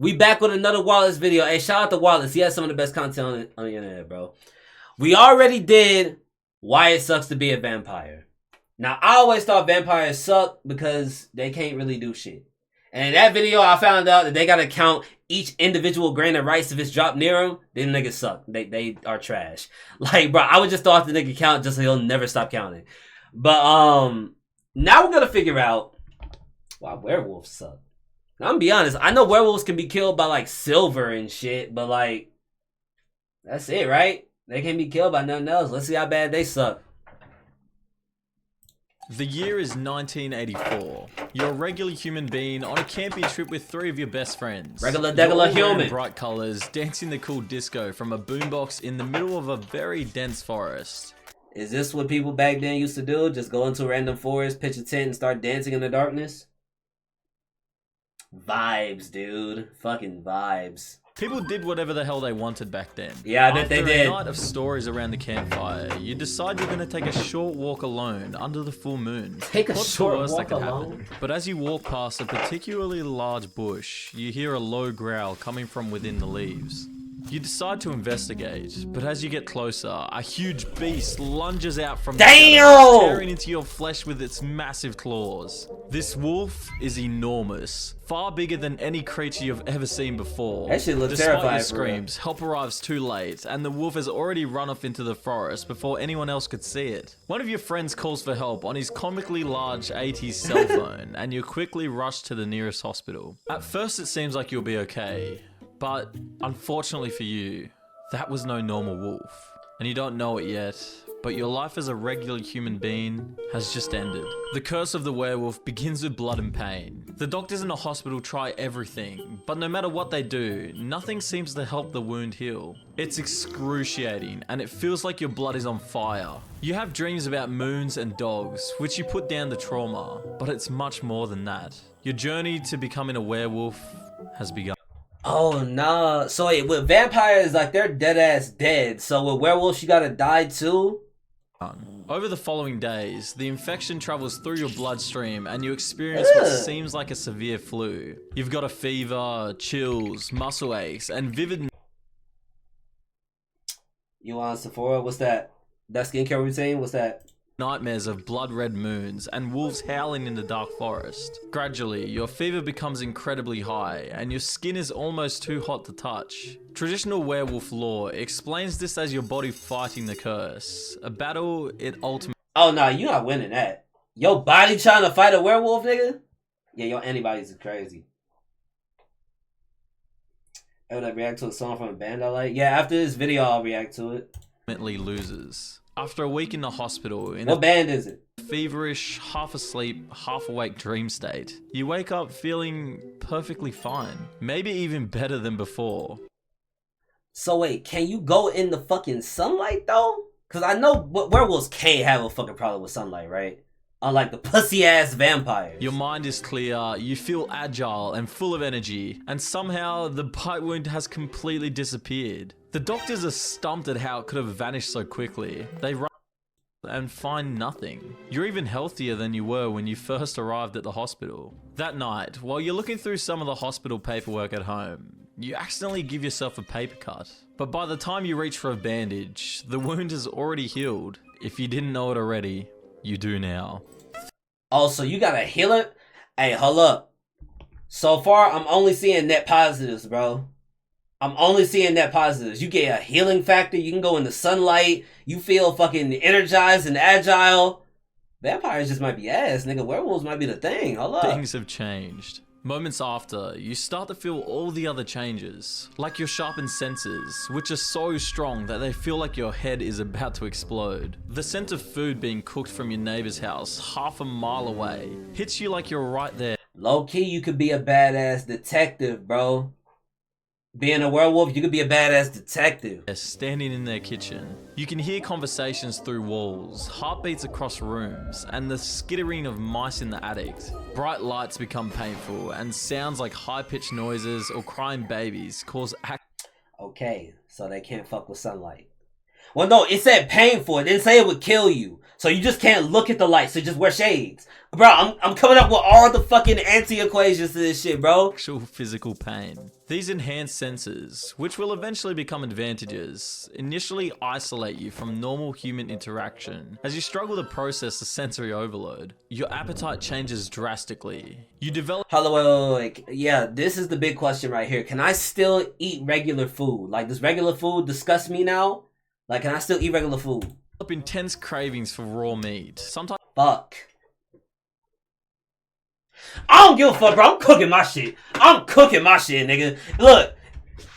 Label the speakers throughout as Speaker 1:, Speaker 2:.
Speaker 1: We back with another Wallace video. Hey, shout out to Wallace. He has some of the best content on the internet, bro. We already did Why It Sucks to Be a Vampire. Now, I always thought vampires suck because they can't really do shit. And in that video, I found out that they gotta count each individual grain of rice if it's dropped near them. Them niggas suck. They are trash. Like, bro, I would just thought the nigga count just so he'll never stop counting. But now we're gonna figure out why werewolves suck. Now, I'm gonna be honest. I know werewolves can be killed by like silver and shit, but like that's it, right? They can't be killed by nothing else. Let's see how bad they suck.
Speaker 2: The year is 1984. You're a regular human being on a camping trip with 3 of your best friends.
Speaker 1: Regular degular human.
Speaker 2: Bright colors, dancing the cool disco from a boombox in the middle of a very dense forest.
Speaker 1: Is this what people back then used to do? Just go into a random forest, pitch a tent, and start dancing in the darkness? Vibes, dude. Fucking vibes.
Speaker 2: People did whatever the hell they wanted back then.
Speaker 1: Yeah, I bet they did.
Speaker 2: After a night of stories around the campfire, you decide you're going to take a short walk alone under the full moon.
Speaker 1: Take a short walk alone?
Speaker 2: But as you walk past a particularly large bush, you hear a low growl coming from within the leaves. You decide to investigate, but as you get closer, a huge beast lunges out from the shadows, tearing into your flesh with its massive claws. This wolf is enormous, far bigger than any creature you've ever seen before.
Speaker 1: That shit looks
Speaker 2: terrifying.
Speaker 1: terrifying.
Speaker 2: Your screams, help arrives too late, and the wolf has already run off into the forest before anyone else could see it. One of your friends calls for help on his comically large 80s cell phone, and you quickly rush to the nearest hospital. At first it seems like you'll be okay. But unfortunately for you, that was no normal wolf. And you don't know it yet, but your life as a regular human being has just ended. The curse of the werewolf begins with blood and pain. The doctors in the hospital try everything, but no matter what they do, nothing seems to help the wound heal. It's excruciating, and it feels like your blood is on fire. You have dreams about moons and dogs, which you put down to trauma, but it's much more than that. Your journey to becoming a werewolf has begun.
Speaker 1: Oh, nah. So wait, with vampires, like, they're dead ass dead. So with werewolves, you gotta die too?
Speaker 2: Over the following days, the infection travels through your bloodstream and you experience what seems like a severe flu. You've got a fever, chills, muscle aches, and vivid...
Speaker 1: You on Sephora? What's that? That skincare routine? What's that?
Speaker 2: Nightmares of blood-red moons and wolves howling in the dark forest. Gradually, your fever becomes incredibly high and your skin is almost too hot to touch. Traditional werewolf lore explains this as your body fighting the curse, a battle it ultimately...
Speaker 1: Oh, nah, you not winning that. Your body trying to fight a werewolf, nigga? Yeah, your antibodies is crazy. I would react to a song from a band I like. Yeah, after this video, I'll react to it.
Speaker 2: ...ultimately loses. After a week in the hospital, in
Speaker 1: what band is it?
Speaker 2: Feverish, half asleep, half awake dream state, you wake up feeling perfectly fine. Maybe even better than before.
Speaker 1: So wait, can you go in the fucking sunlight though? Cause I know werewolves can't have a fucking problem with sunlight, right? Unlike the pussy ass vampires.
Speaker 2: Your mind is clear, you feel agile and full of energy, and somehow the bite wound has completely disappeared. The doctors are stumped at how it could have vanished so quickly. They run and find nothing. You're even healthier than you were when you first arrived at the hospital. That night, while you're looking through some of the hospital paperwork at home, you accidentally give yourself a paper cut. But by the time you reach for a bandage, the wound has already healed. If you didn't know it already, you do now.
Speaker 1: Oh, so you gotta heal it? Hey, hold up. So far, I'm only seeing net positives, bro. I'm only seeing net positives. You get a healing factor. You can go in the sunlight. You feel fucking energized and agile. Vampires just might be ass, nigga. Werewolves might be the thing. Hold up.
Speaker 2: Things have changed. Moments after, you start to feel all the other changes. Like your sharpened senses, which are so strong that they feel like your head is about to explode. The scent of food being cooked from your neighbor's house half a mile away hits you like you're right there.
Speaker 1: Low key, you could be a badass detective, bro. Being a werewolf, you could be a badass detective.
Speaker 2: Standing in their kitchen. You can hear conversations through walls, heartbeats across rooms, and the skittering of mice in the attic. Bright lights become painful, and sounds like high-pitched noises or crying babies cause
Speaker 1: Okay, so they can't fuck with sunlight. Well, no, it said painful. It didn't say it would kill you. So you just can't look at the light. So just wear shades. Bro, I'm coming up with all the fucking anti-equations to this shit, bro.
Speaker 2: Actual physical pain. These enhanced senses, which will eventually become advantages, initially isolate you from normal human interaction. As you struggle to process the sensory overload, your appetite changes drastically. You develop
Speaker 1: Hello, wait. Yeah, this is the big question right here. Can I still eat regular food? Like, does regular food disgust me now? Like, can I still eat regular food?
Speaker 2: intense cravings for raw meat. Sometimes
Speaker 1: Fuck. I don't give a fuck, bro. I'm cooking my shit. I'm cooking my shit, nigga. Look,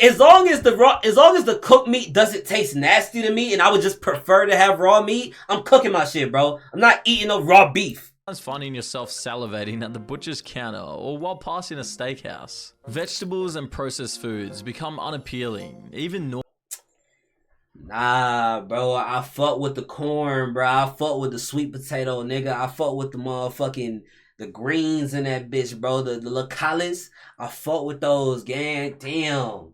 Speaker 1: as long as the cooked meat doesn't taste nasty to me, and I would just prefer to have raw meat, I'm cooking my shit, bro. I'm not eating no raw beef.
Speaker 2: finding yourself salivating at the butcher's counter or while passing a steakhouse. Vegetables and processed foods become unappealing, even
Speaker 1: Nah, bro. I fuck with the corn, bro. I fuck with the sweet potato, nigga. I fuck with the motherfucking the greens in that bitch, bro. The little collards. I fuck with those, gang. Damn.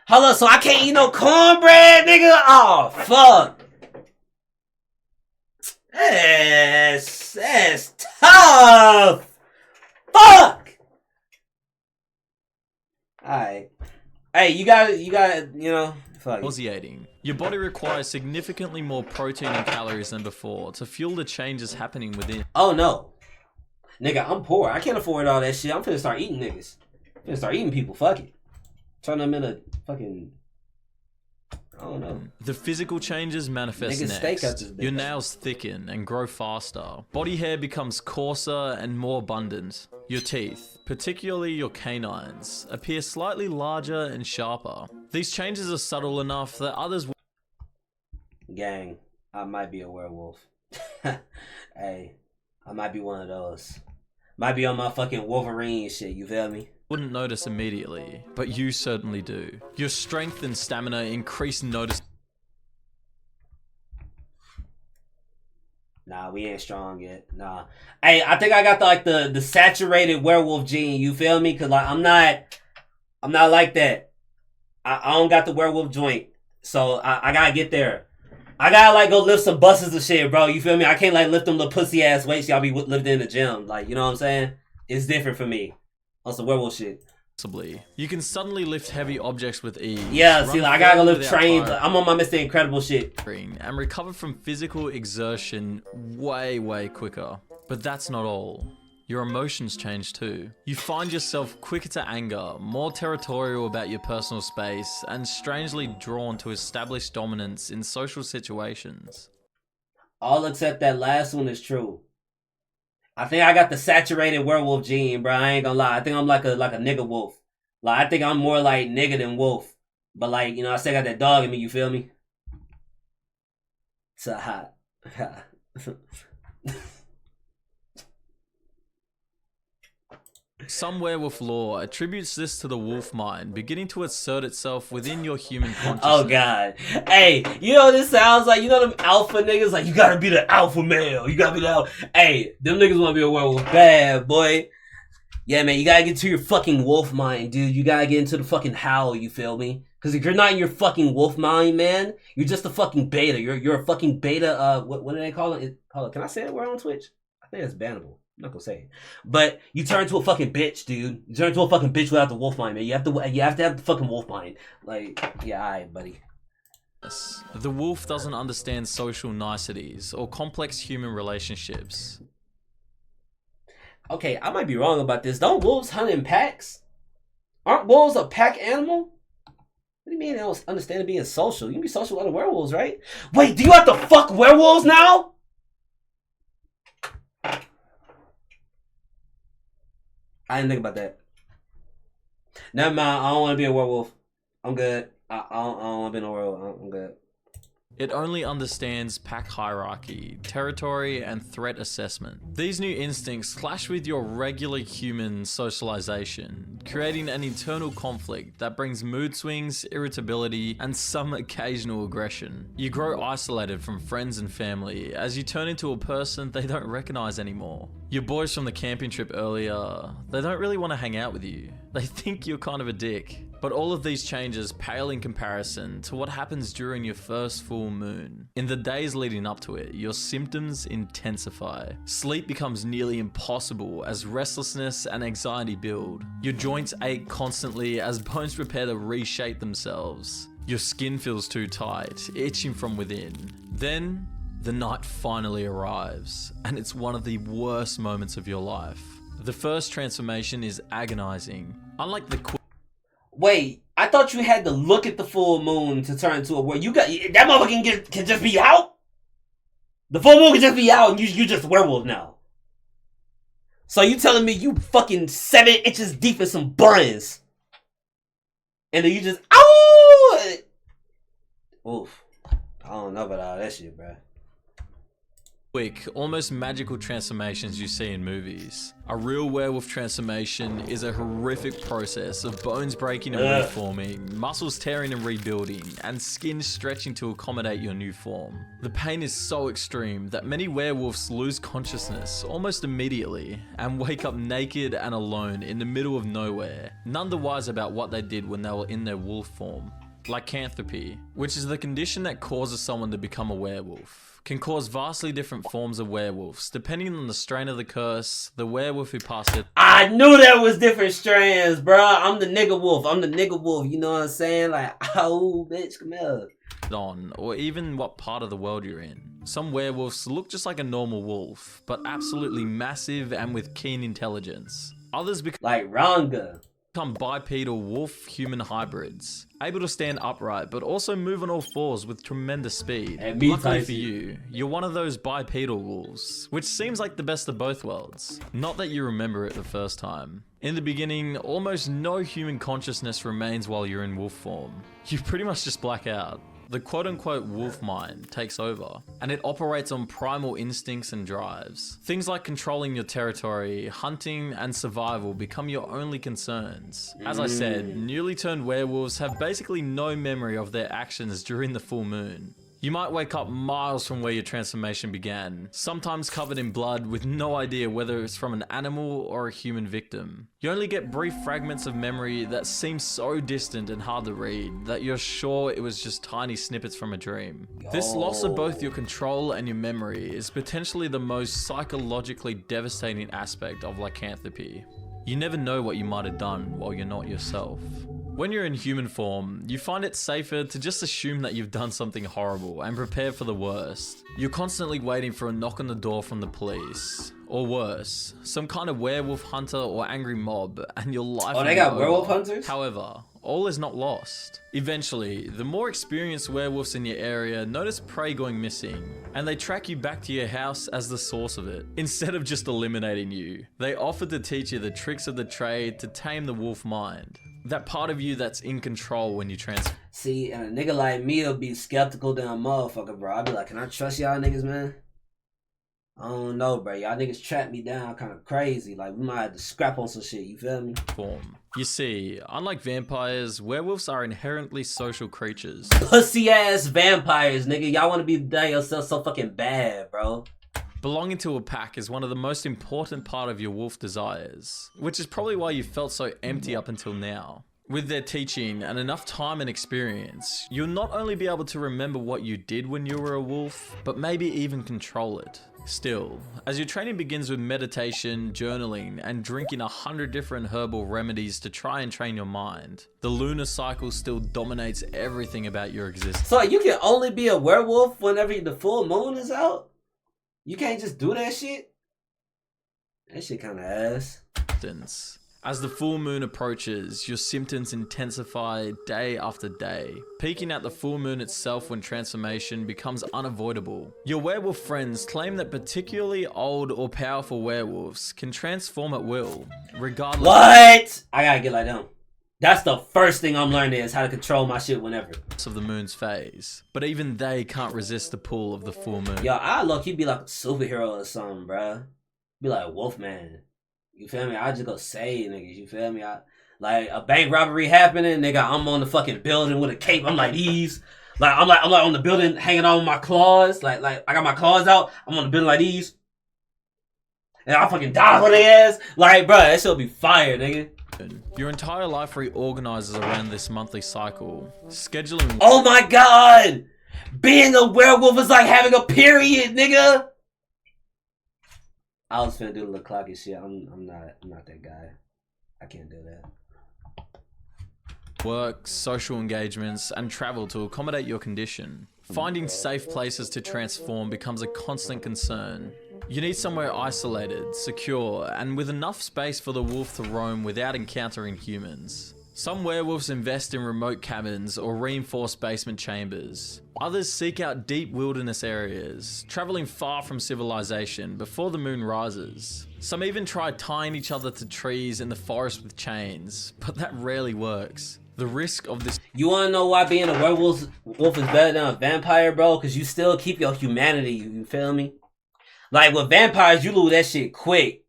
Speaker 1: Hold up, so I can't eat no cornbread, nigga? Oh, fuck. That's tough. Fuck. Alright. Hey, you got you know, fuck.
Speaker 2: nauseating. Your body requires significantly more protein and calories than before to fuel the changes happening within.
Speaker 1: Oh no. Nigga, I'm poor. I can't afford all that shit. I'm finna start eating niggas. I'm finna start eating people. Fuck it. Turn them into fucking... I don't know.
Speaker 2: The physical changes manifest
Speaker 1: Niggas steak out
Speaker 2: next.
Speaker 1: this bitch.
Speaker 2: Your nails thicken and grow faster. Body hair becomes coarser and more abundant. Your teeth, particularly your canines, appear slightly larger and sharper. These changes are subtle enough that others
Speaker 1: Gang, I might be a werewolf. Hey, I might be one of those. Might be on my fucking Wolverine shit, you feel me?
Speaker 2: wouldn't notice immediately, but you certainly do. Your strength and stamina increase noticeably.
Speaker 1: Nah, we ain't strong yet. Nah. Hey, I think I got the saturated werewolf gene, you feel me? Cause like I'm not like that. I don't got the werewolf joint. So I gotta get there. I gotta like go lift some buses and shit, bro. You feel me? I can't like lift them little pussy ass weights y'all be lifting in the gym. Like, you know what I'm saying? It's different for me. On some werewolf shit.
Speaker 2: You can suddenly lift heavy objects with ease.
Speaker 1: Yeah, see, like, I gotta go lift trains.
Speaker 2: tiring,
Speaker 1: I'm on my Mr. Incredible shit.
Speaker 2: and recover from physical exertion way quicker. But that's not all. Your emotions change too. You find yourself quicker to anger, more territorial about your personal space, and strangely drawn to establish dominance in social situations.
Speaker 1: All except that last one is true. I think I got the saturated werewolf gene, bro. I ain't gonna lie. I think I'm like a nigga wolf. Like, I think I'm more like nigga than wolf. But like, you know, I still got that dog in me, you feel me? It's a hot.
Speaker 2: Some werewolf lore attributes this to the wolf mind beginning to assert itself within your human consciousness.
Speaker 1: Oh god. Hey, you know what this sounds like? You know them alpha niggas? Like, you gotta be the alpha male. You gotta be the alpha. Hey, them niggas wanna be a werewolf bad, boy. Yeah, man, you gotta get to your fucking wolf mind, dude. You gotta get into the fucking howl, you feel me? Because if you're not in your fucking wolf mind, man, you're just a fucking beta. You're a fucking beta, what do they call it? Can I say it? We're on Twitch? I think it's bannable. I'm not gonna say it. But you turn into a fucking bitch, dude. You turn into a fucking bitch without the wolf mind, man. You have to have the fucking wolf mind. Like, yeah, alright, buddy.
Speaker 2: The wolf doesn't understand social niceties or complex human relationships.
Speaker 1: Okay, I might be wrong about this. Don't wolves hunt in packs? Aren't wolves a pack animal? What do you mean they don't understand being social? You can be social with other werewolves, right? Wait, do you have to fuck werewolves now? I didn't think about that. Never mind. I don't want to be a werewolf. I'm good. I don't want to be in a werewolf. I'm good.
Speaker 2: It only understands pack hierarchy, territory, and threat assessment. These new instincts clash with your regular human socialization, creating an internal conflict that brings mood swings, irritability, and some occasional aggression. You grow isolated from friends and family as you turn into a person they don't recognize anymore. Your boys from the camping trip earlier, they don't really want to hang out with you. They think you're kind of a dick. But all of these changes pale in comparison to what happens during your first full moon. In the days leading up to it, your symptoms intensify. Sleep becomes nearly impossible as restlessness and anxiety build. Your joints ache constantly as bones prepare to reshape themselves. Your skin feels too tight, itching from within. Then, the night finally arrives, and it's one of the worst moments of your life. The first transformation is agonizing. Unlike the
Speaker 1: Wait, I thought you had to look at the full moon to turn into a werewolf. You got that motherfucker can just be out. The full moon can just be out, and you just a werewolf now. So you telling me you fucking 7 inches deep in some buns, and then you just oof. I don't know about all that shit, bro.
Speaker 2: Quick, almost magical transformations you see in movies. A real werewolf transformation is a horrific process of bones breaking and reforming, muscles tearing and rebuilding, and skin stretching to accommodate your new form. The pain is so extreme that many werewolves lose consciousness almost immediately and wake up naked and alone in the middle of nowhere, none the wiser about what they did when they were in their wolf form. Lycanthropy, which is the condition that causes someone to become a werewolf, can cause vastly different forms of werewolves, depending on the strain of the curse, the werewolf who passed it.
Speaker 1: I knew there was different strands, bro. I'm the nigga wolf, you know what I'm saying? Like, oh, bitch, come here.
Speaker 2: On, or even what part of the world you're in. Some werewolves look just like a normal wolf, but absolutely massive and with keen intelligence. Others become
Speaker 1: like Ranga.
Speaker 2: Bipedal wolf-human hybrids, able to stand upright but also move on all fours with tremendous speed. Luckily for you, you're one of those bipedal wolves, which seems like the best of both worlds. Not that you remember it the first time. In the beginning, almost no human consciousness remains while you're in wolf form. You pretty much just black out. The quote-unquote wolf mind takes over, and it operates on primal instincts and drives. Things like controlling your territory, hunting, and survival become your only concerns. As I said, newly turned werewolves have basically no memory of their actions during the full moon. You might wake up miles from where your transformation began, sometimes covered in blood with no idea whether it's from an animal or a human victim. You only get brief fragments of memory that seem so distant and hard to read that you're sure it was just tiny snippets from a dream. This loss of both your control and your memory is potentially the most psychologically devastating aspect of lycanthropy. You never know what you might have done while you're not yourself. When you're in human form, you find it safer to just assume that you've done something horrible and prepare for the worst. You're constantly waiting for a knock on the door from the police. Or worse, some kind of werewolf hunter or angry mob, and your life will be
Speaker 1: they got
Speaker 2: over.
Speaker 1: werewolf hunters?
Speaker 2: However, all is not lost. Eventually, the more experienced werewolves in your area notice prey going missing, and they track you back to your house as the source of it. Instead of just eliminating you, they offer to teach you the tricks of the trade to tame the wolf mind. That part of you that's in control when you transform.
Speaker 1: See, and a nigga like me will be skeptical than a motherfucker, bro. I'll be like, can I trust y'all niggas, man? I don't know, bro. Y'all niggas trap me down kind of crazy. Like, we might have to scrap on some shit, you feel me?
Speaker 2: You see, unlike vampires, werewolves are inherently social creatures.
Speaker 1: Pussy ass vampires, nigga. Y'all want to be by yourself so fucking bad, bro.
Speaker 2: Belonging to a pack is one of the most important part of your wolf desires, which is probably why you felt so empty up until now. With their teaching and enough time and experience, you'll not only be able to remember what you did when you were a wolf, but maybe even control it. Still, as your training begins with meditation, journaling, and drinking 100 different herbal remedies to try and train your mind, the lunar cycle still dominates everything about your existence.
Speaker 1: So you can only be a werewolf whenever the full moon is out? You can't just do that shit? That shit kind of ass.
Speaker 2: As the full moon approaches, your symptoms intensify day after day, peaking at the full moon itself when transformation becomes unavoidable. Your werewolf friends claim that particularly old or powerful werewolves can transform at will, regardless.
Speaker 1: What? I gotta get like them. That's the first thing I'm learning is how to control my shit whenever.
Speaker 2: Of the moon's phase, but even they can't resist the pull of the full moon.
Speaker 1: Yo, I look, you'd be like a superhero or something, bruh. Be like Wolfman. You feel me? I just go save niggas, you feel me? Like a bank robbery happening, nigga, I'm on the fucking building with a cape. I'm like these. I'm like on the building hanging on with my claws. Like I got my claws out. I'm on the building like these. And I fucking die for their ass. Like, bruh, that shit'll be fire, nigga.
Speaker 2: Your entire life reorganizes around this monthly cycle. Scheduling.
Speaker 1: Oh my god! Being a werewolf is like having a period, nigga! I was finna do the clock and shit. I'm not that guy. I can't do that.
Speaker 2: Work, social engagements, and travel to accommodate your condition. Finding safe places to transform becomes a constant concern. You need somewhere isolated, secure, and with enough space for the wolf to roam without encountering humans. Some werewolves invest in remote cabins or reinforced basement chambers. Others seek out deep wilderness areas, traveling far from civilization before the moon rises. Some even try tying each other to trees in the forest with chains, but that rarely works. The risk of this.
Speaker 1: You wanna know why being a wolf is better than a vampire, bro? Cause you still keep your humanity, you feel me? Like with vampires, you lose that shit quick.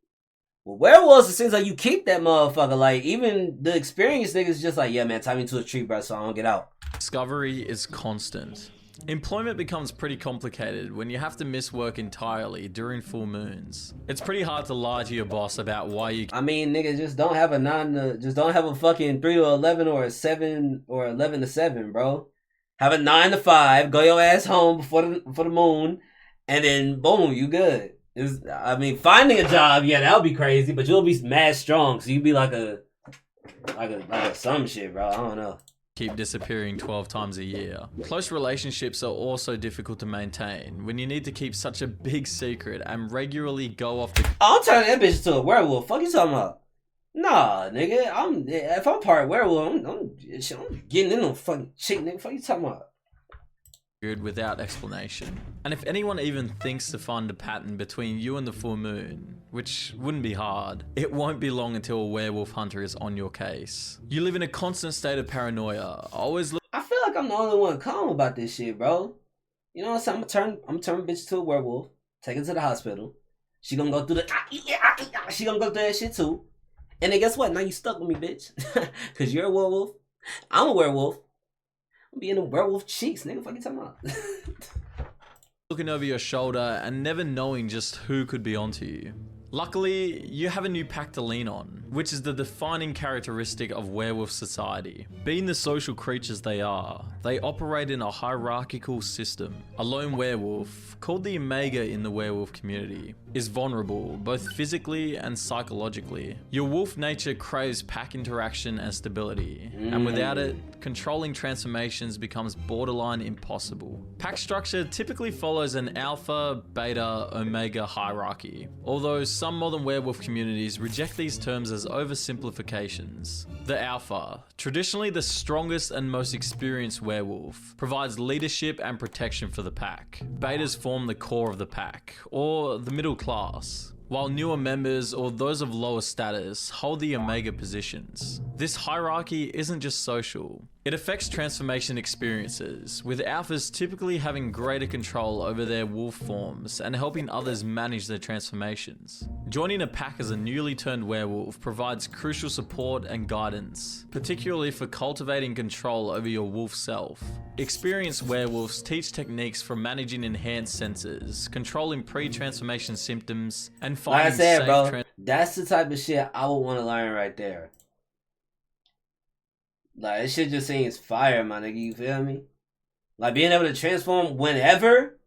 Speaker 1: With werewolves, it seems like you keep that motherfucker. Like even the experienced niggas just like, yeah man, tie me to a tree, bro, so I don't get out.
Speaker 2: Discovery is constant. Employment becomes pretty complicated when you have to miss work entirely during full moons. It's pretty hard to lie to your boss about why you.
Speaker 1: I mean, nigga, just don't have a fucking 3 to 11 or a 7 or 11 to 7, bro. Have a 9 to 5. Go your ass home before the moon, and then boom, you good. I mean, finding a job, yeah, that would be crazy, but you'll be mad strong, so you'd be like a some shit, bro. I don't know.
Speaker 2: Keep disappearing 12 times a year. Close relationships are also difficult to maintain when you need to keep such a big secret and regularly go off the.
Speaker 1: I'm turning that bitch to a werewolf. Fuck you talking about? Nah, nigga. If I'm part werewolf, I'm getting in no fucking chick, nigga. Fuck you talking about?
Speaker 2: Without explanation. And if anyone even thinks to find a pattern between you and the full moon, which wouldn't be hard, it won't be long until a werewolf hunter is on your case. You live in a constant state of paranoia, always look.
Speaker 1: I feel like I'm the only one calm about this shit, bro. You know what I'm saying? I'm turn bitch to a werewolf, take her to the hospital. She gonna go through she gonna go through that shit too. And then guess what? Now you stuck with me, bitch. Cause you're a werewolf. I'm a werewolf. I'm being a werewolf cheeks, nigga. Fuck you talking about?
Speaker 2: Looking over your shoulder and never knowing just who could be onto you. Luckily, you have a new pack to lean on, which is the defining characteristic of werewolf society. Being the social creatures they are, they operate in a hierarchical system. A lone werewolf, called the Omega in the werewolf community, is vulnerable both physically and psychologically. Your wolf nature craves pack interaction and stability, and without it, controlling transformations becomes borderline impossible. Pack structure typically follows an alpha, beta, omega hierarchy, although some modern werewolf communities reject these terms as oversimplifications. The alpha, traditionally the strongest and most experienced werewolf, provides leadership and protection for the pack. Betas form the core of the pack, or the middle class, while newer members or those of lower status hold the omega positions. This hierarchy isn't just social. It affects transformation experiences, with alphas typically having greater control over their wolf forms and helping others manage their transformations. Joining a pack as a newly turned werewolf provides crucial support and guidance, particularly for cultivating control over your wolf self. Experienced werewolves teach techniques for managing enhanced senses, controlling pre-transformation symptoms, and finding
Speaker 1: like I said,
Speaker 2: safe
Speaker 1: bro, that's the type of shit I would want to learn right there. Like, this shit just seems fire, my nigga, you feel me? Like, being able to transform whenever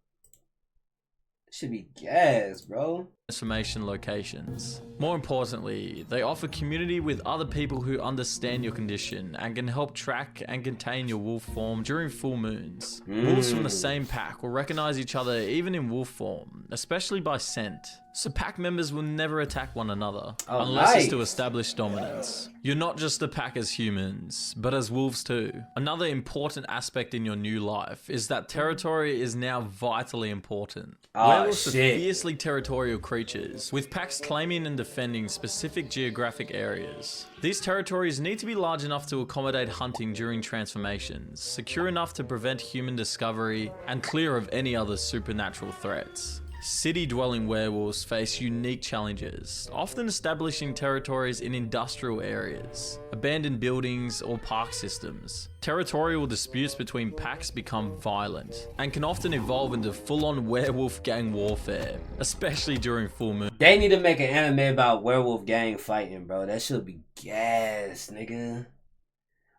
Speaker 1: should be gas, bro.
Speaker 2: Transformation locations. More importantly, they offer community with other people who understand your condition and can help track and contain your wolf form during full moons. Wolves from the same pack will recognize each other even in wolf form, especially by scent. So pack members will never attack one another, unless it's to establish dominance. You're not just a pack as humans, but as wolves too. Another important aspect in your new life is that territory is now vitally important. Werewolves are fiercely territorial creatures, with packs claiming and defending specific geographic areas. These territories need to be large enough to accommodate hunting during transformations, secure enough to prevent human discovery, and clear of any other supernatural threats. City-dwelling werewolves face unique challenges, often establishing territories in industrial areas, abandoned buildings, or park systems. Territorial disputes between packs become violent, and can often evolve into full-on werewolf gang warfare, especially during full moon.
Speaker 1: They need to make an anime about werewolf gang fighting, bro. That should be gas, nigga.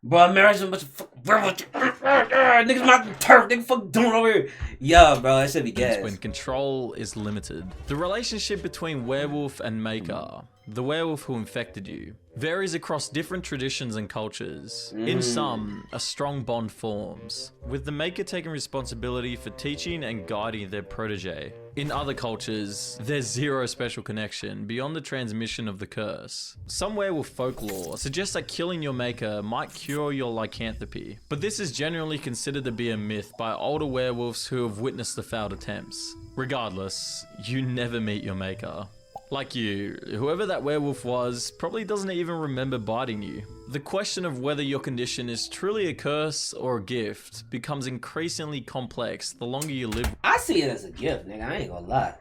Speaker 1: Bro, imagine a bunch of niggas not turf, nigga fuck doing over here. Yeah, bro, that should be gas.
Speaker 2: When control is limited. The relationship between werewolf and maker, the werewolf who infected you, varies across different traditions and cultures. In some, a strong bond forms, with the maker taking responsibility for teaching and guiding their protege. In other cultures, there's zero special connection beyond the transmission of the curse. Some werewolf folklore suggests that killing your maker might cure your lycanthropy, but this is generally considered to be a myth by older werewolves who have witnessed the failed attempts. Regardless, you never meet your maker. Like you, whoever that werewolf was probably doesn't even remember biting you. The question of whether your condition is truly a curse or a gift becomes increasingly complex the longer you live.
Speaker 1: I see it as a gift, nigga. I ain't gonna lie.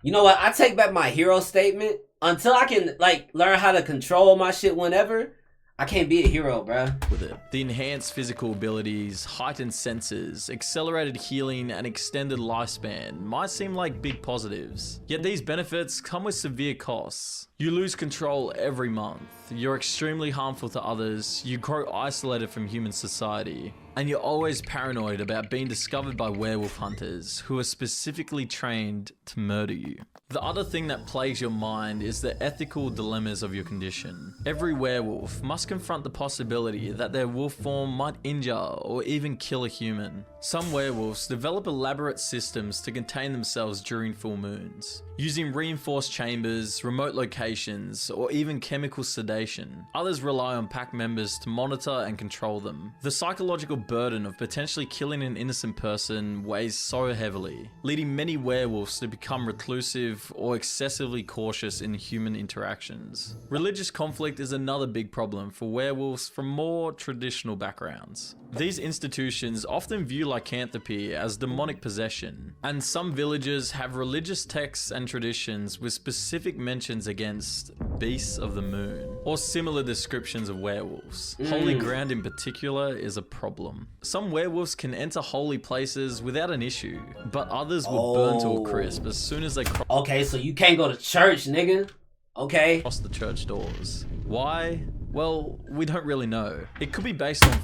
Speaker 1: You know what? I take back my hero statement. Until I can, like, learn how to control my shit whenever, I can't be a hero, bruh.
Speaker 2: With it. The enhanced physical abilities, heightened senses, accelerated healing, and extended lifespan might seem like big positives. Yet these benefits come with severe costs. You lose control every month, you're extremely harmful to others, you grow isolated from human society, and you're always paranoid about being discovered by werewolf hunters who are specifically trained to murder you. The other thing that plagues your mind is the ethical dilemmas of your condition. Every werewolf must confront the possibility that their wolf form might injure or even kill a human. Some werewolves develop elaborate systems to contain themselves during full moons, using reinforced chambers, remote locations, or even chemical sedation. Others rely on pack members to monitor and control them. The psychological burden of potentially killing an innocent person weighs so heavily, leading many werewolves to become reclusive or excessively cautious in human interactions. Religious conflict is another big problem for werewolves from more traditional backgrounds. These institutions often view lycanthropy as demonic possession, and some villages have religious texts and traditions with specific mentions against beasts of the moon, or similar descriptions of werewolves. Holy ground in particular is a problem. Some werewolves can enter holy places without an issue, but others will burn to a crisp as soon as they cross.
Speaker 1: Okay, so you can't go to church, nigga. Okay.
Speaker 2: Cross the church doors. Why? Well, we don't really know. It could be based on...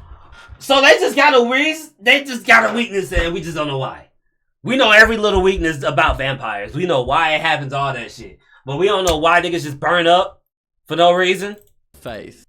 Speaker 1: So they just got a weakness and we just don't know why. We know every little weakness about vampires. We know why it happens, all that shit. But we don't know why niggas just burn up for no reason.
Speaker 2: Faith.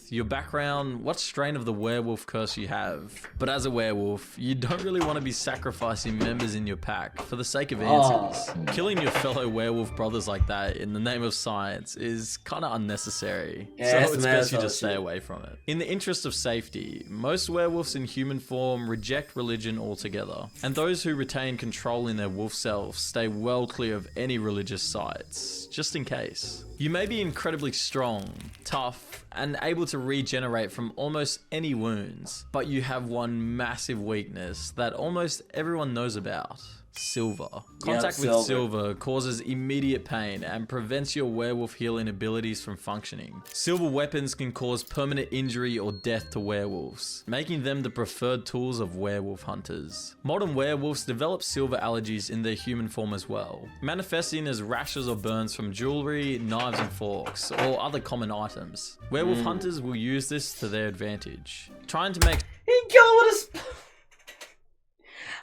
Speaker 2: Your background, what strain of the werewolf curse you have. But as a werewolf, you don't really want to be sacrificing members in your pack for the sake of answers. Killing your fellow werewolf brothers like that in the name of science is kind of unnecessary.
Speaker 1: Yeah,
Speaker 2: so it's best you just stay away from it. In the interest of safety, most werewolves in human form reject religion altogether. And those who retain control in their wolf self stay well clear of any religious sites, just in case. You may be incredibly strong, tough, and able to regenerate from almost any wounds, but you have one massive weakness that almost everyone knows about. Silver. Contact with silver causes immediate pain and prevents your werewolf healing abilities from functioning. Silver weapons can cause permanent injury or death to werewolves, making them the preferred tools of werewolf hunters. Modern werewolves develop silver allergies in their human form as well, manifesting as rashes or burns from jewelry, knives and forks, or other common items. Werewolf hunters will use this to their advantage, trying to make...
Speaker 1: He killed with a...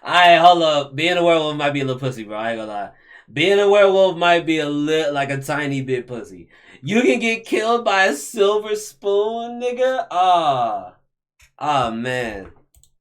Speaker 1: Alright, hold up. Being a werewolf might be a little pussy, bro. I ain't gonna lie. Being a werewolf might be like a tiny bit pussy. You can get killed by a silver spoon, nigga? Ah, man.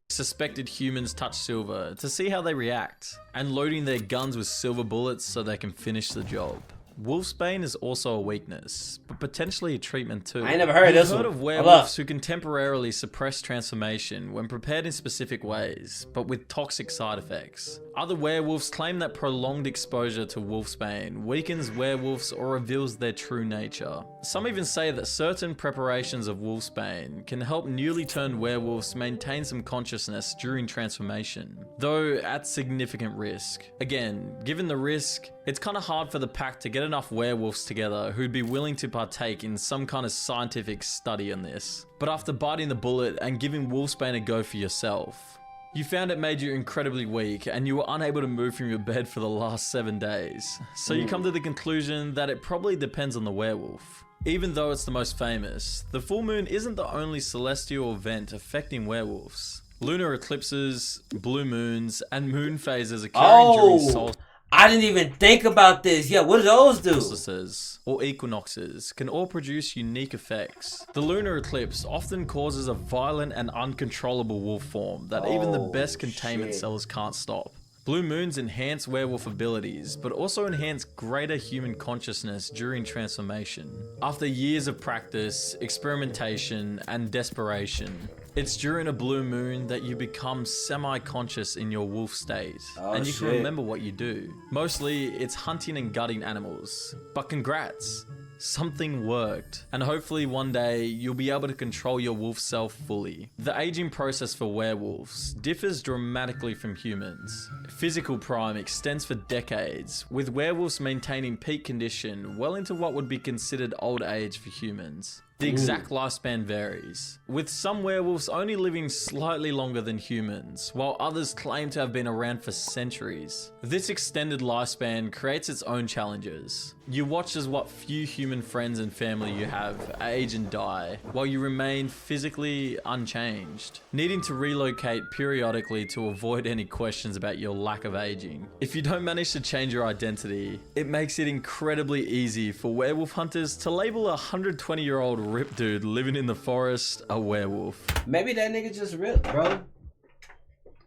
Speaker 2: Suspected humans touch silver to see how they react, and loading their guns with silver bullets so they can finish the job. Wolfsbane is also a weakness, but potentially a treatment too.
Speaker 1: I ain't never heard of this one.
Speaker 2: I've heard of werewolves who can temporarily suppress transformation when prepared in specific ways, but with toxic side effects. Other werewolves claim that prolonged exposure to wolfsbane weakens werewolves or reveals their true nature. Some even say that certain preparations of wolfsbane can help newly turned werewolves maintain some consciousness during transformation, though at significant risk. Again, given the risk, it's kind of hard for the pack to get enough werewolves together who'd be willing to partake in some kind of scientific study on this. But after biting the bullet and giving wolfsbane a go for yourself, you found it made you incredibly weak and you were unable to move from your bed for the last 7 days. So you come to the conclusion that it probably depends on the werewolf. Even though it's the most famous, the full moon isn't the only celestial event affecting werewolves. Lunar eclipses, blue moons, and moon phases occurring during solstices.
Speaker 1: I didn't even think about this. Yeah, what do those do?
Speaker 2: Solstices or equinoxes can all produce unique effects. The lunar eclipse often causes a violent and uncontrollable wolf form that even the best containment cells can't stop. Blue moons enhance werewolf abilities, but also enhance greater human consciousness during transformation. After years of practice, experimentation, and desperation, it's during a blue moon that you become semi-conscious in your wolf state, and you can remember what you do. Mostly, it's hunting and gutting animals. But congrats! Something worked, and hopefully one day you'll be able to control your wolf self fully. The aging process for werewolves differs dramatically from humans. Physical prime extends for decades, with werewolves maintaining peak condition well into what would be considered old age for humans. The exact lifespan varies, with some werewolves only living slightly longer than humans, while others claim to have been around for centuries. This extended lifespan creates its own challenges. You watch as what few human friends and family you have age and die, while you remain physically unchanged, needing to relocate periodically to avoid any questions about your lack of aging. If you don't manage to change your identity, it makes it incredibly easy for werewolf hunters to label a 120-year-old rip dude living in the forest a werewolf.
Speaker 1: Maybe that nigga just ripped, bro.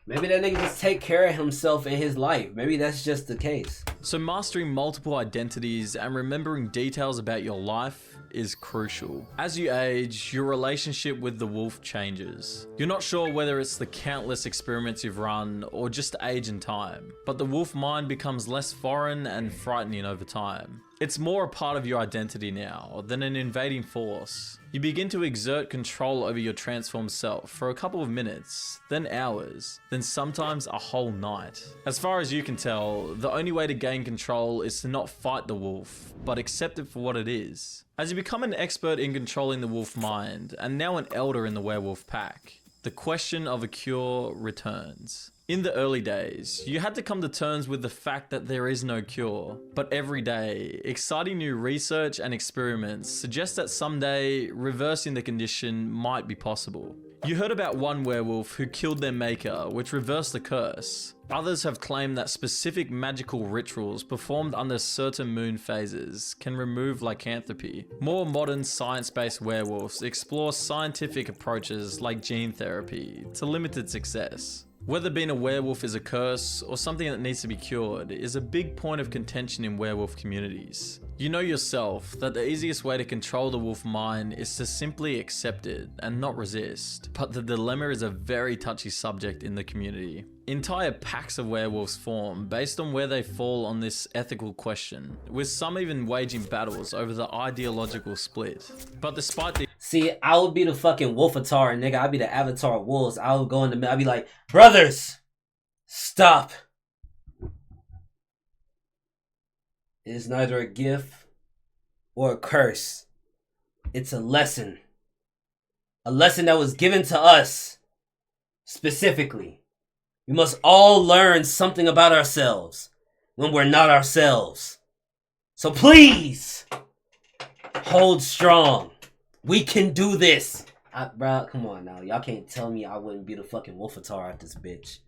Speaker 1: Maybe that nigga just take care of himself in his life. Maybe that's just the case.
Speaker 2: So mastering multiple identities and remembering details about your life is crucial. As you age, your relationship with the wolf changes. You're not sure whether it's the countless experiments you've run or just age and time, but the wolf mind becomes less foreign and frightening over time. It's more a part of your identity now than an invading force. You begin to exert control over your transformed self for a couple of minutes, then hours, then sometimes a whole night. As far as you can tell, the only way to gain control is to not fight the wolf, but accept it for what it is. As you become an expert in controlling the wolf mind, and now an elder in the werewolf pack, the question of a cure returns. In the early days, you had to come to terms with the fact that there is no cure. But every day, exciting new research and experiments suggest that someday, reversing the condition might be possible. You heard about one werewolf who killed their maker, which reversed the curse. Others have claimed that specific magical rituals performed under certain moon phases can remove lycanthropy. More modern science-based werewolves explore scientific approaches like gene therapy to limited success. Whether being a werewolf is a curse or something that needs to be cured is a big point of contention in werewolf communities. You know yourself that the easiest way to control the wolf mind is to simply accept it and not resist, but the dilemma is a very touchy subject in the community. Entire packs of werewolves form based on where they fall on this ethical question, with some even waging battles over the ideological split. But despite the
Speaker 1: See, I would be the fucking Wolfatar, nigga. I'd be the Avatar of Wolves. I would go in the middle. I'd be like, brothers, stop. It is neither a gift or a curse. It's a lesson. A lesson that was given to us specifically. We must all learn something about ourselves when we're not ourselves. So please, hold strong. We can do this. Bro, come on now. Y'all can't tell me I wouldn't be the fucking Wolfatar at this bitch.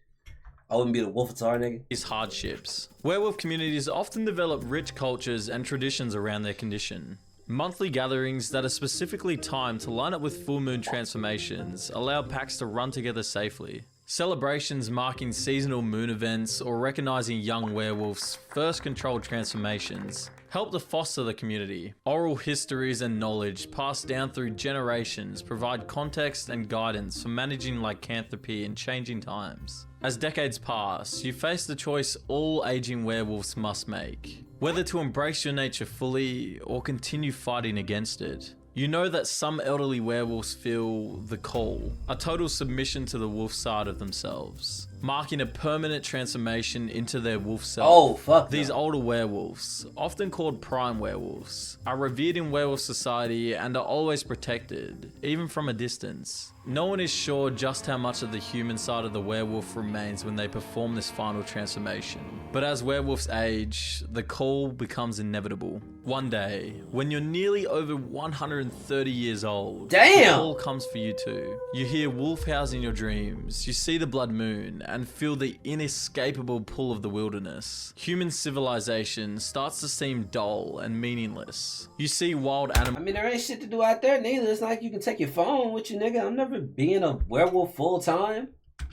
Speaker 1: I wouldn't be the Wolfatar, nigga.
Speaker 2: These hardships. Werewolf communities often develop rich cultures and traditions around their condition. Monthly gatherings that are specifically timed to line up with full moon transformations allow packs to run together safely. Celebrations marking seasonal moon events or recognizing young werewolves' first controlled transformations help to foster the community. Oral histories and knowledge passed down through generations provide context and guidance for managing lycanthropy in changing times. As decades pass, you face the choice all aging werewolves must make: whether to embrace your nature fully or continue fighting against it. You know that some elderly werewolves feel the call, a total submission to the wolf side of themselves. marking a permanent transformation into their wolf self.
Speaker 1: Oh, fuck
Speaker 2: These
Speaker 1: no.
Speaker 2: older werewolves, often called prime werewolves, are revered in werewolf society and are always protected, even from a distance. No one is sure just how much of the human side of the werewolf remains when they perform this final transformation. But as werewolves age, the call becomes inevitable. One day, when you're nearly over 130 years old,
Speaker 1: damn,
Speaker 2: the call comes for you too. You hear wolf howls in your dreams, you see the blood moon, and feel the inescapable pull of the wilderness. Human civilization starts to seem dull and meaningless. You see wild animals.
Speaker 1: I mean, there ain't shit to do out there neither. It's not like you can take your phone with you, nigga. I'm never being a werewolf full time.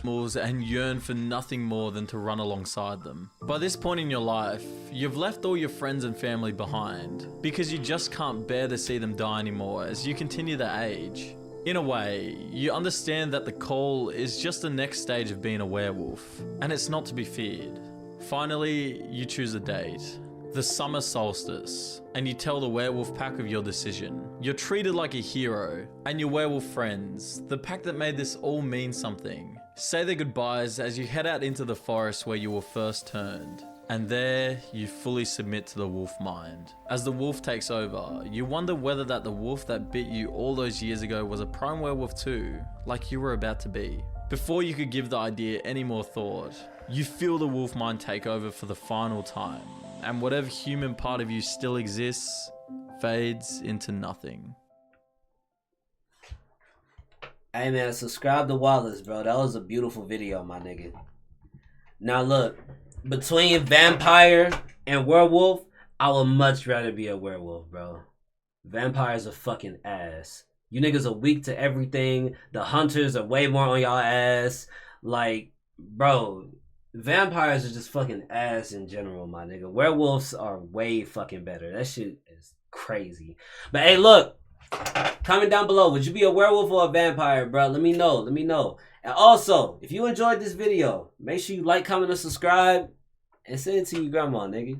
Speaker 2: And yearn for nothing more than to run alongside them. By this point in your life, you've left all your friends and family behind because you just can't bear to see them die anymore as you continue to age. In a way, you understand that the call is just the next stage of being a werewolf, and it's not to be feared. Finally, you choose a date. The summer solstice, and you tell the werewolf pack of your decision. You're treated like a hero, and your werewolf friends, the pack that made this all mean something, say their goodbyes as you head out into the forest where you were first turned. And there, you fully submit to the wolf mind. As the wolf takes over, you wonder whether the wolf that bit you all those years ago was a prime werewolf too, like you were about to be. Before you could give the idea any more thought, you feel the wolf mind take over for the final time, and whatever human part of you still exists, fades into nothing.
Speaker 1: Hey man, subscribe to Wallace, bro. That was a beautiful video, my nigga. Now look, between vampire and werewolf, I would much rather be a werewolf, bro. Vampires are fucking ass. You niggas are weak to everything. The hunters are way more on y'all ass. Like, bro, vampires are just fucking ass in general, my nigga. Werewolves are way fucking better. That shit is crazy. But hey, look, comment down below. Would you be a werewolf or a vampire, bro? Let me know. Let me know. And also, if you enjoyed this video, make sure you like, comment, and subscribe. And send it to your grandma, nigga.